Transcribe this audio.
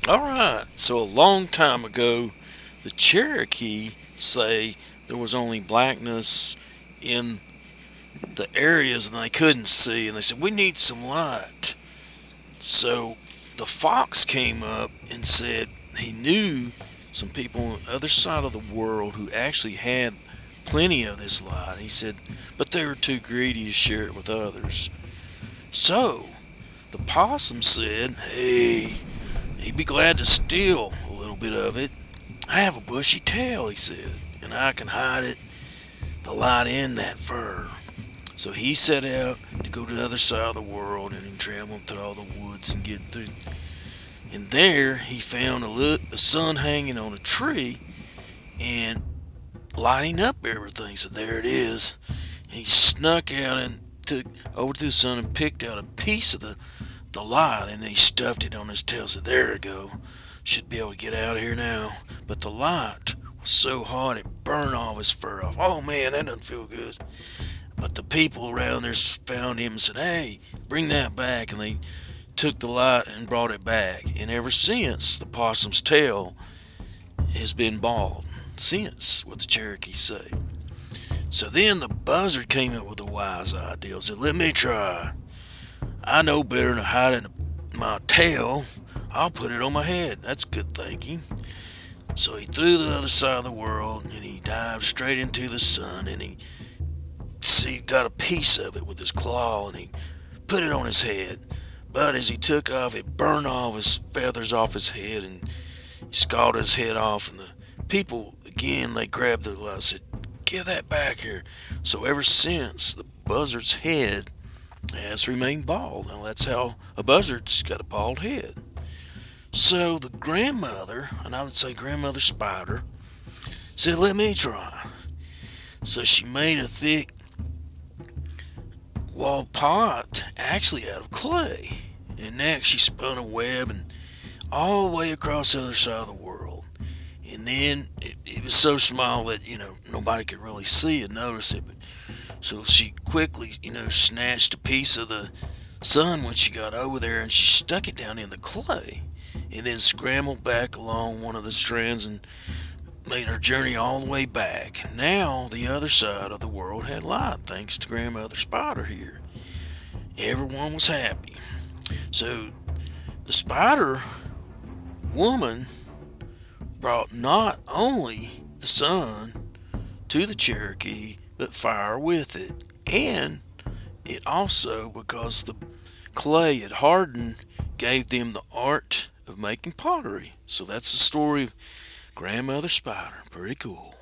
Alright, so a long time ago, the Cherokee say there was only blackness in the areas and they couldn't see, and they said, "We need some light." So the fox came up and said he knew some people on the other side of the world who actually had plenty of this light. He said, but they were too greedy to share it with others. So the possum said, "Hey, he'd be glad to steal a little bit of it. I have a bushy tail," he said, "and I can hide the light in that fur." So he set out to go to the other side of the world, and he traveled through all the woods and getting through. And there he found a sun hanging on a tree and lighting up everything. So there it is. He snuck out and took over to the sun and picked out a piece of the light, and he stuffed it on his tail. So there we go. Should be able to get out of here now. But the light was so hot it burned all his fur off. Oh man, that doesn't feel good. But the people around there found him and said, "Hey, bring that back." And they took the light and brought it back. And ever since, the possum's tail has been bald. Since, what the Cherokees say. So then the buzzard came up with a wise idea. He said, "Let me try. I know better than hiding my tail. I'll put it on my head." That's good thinking. So he threw the other side of the world and he dived straight into the sun, and he got a piece of it with his claw and he put it on his head. But as he took off, it burned all his feathers off his head and he scalded his head off. And the people, again, they grabbed the light and said, "Give that back here." So ever since, the buzzard's head has remained bald. Now that's how a buzzard's got a bald head. So the grandmother, and I would say grandmother spider, said, "Let me try." So she made a thick wall pot, actually out of clay. And next she spun a web and all the way across the other side of the world. And then it was so small that, nobody could really see and notice it. So she quickly, snatched a piece of the sun when she got over there, and she stuck it down in the clay and then scrambled back along one of the strands and made her journey all the way back. Now the other side of the world had light thanks to Grandmother Spider here. Everyone was happy. So the spider woman brought not only the sun to the Cherokee, but fire with it. And it also, because the clay had hardened, gave them the art of making pottery. So that's the story of Grandmother Spider. Pretty cool.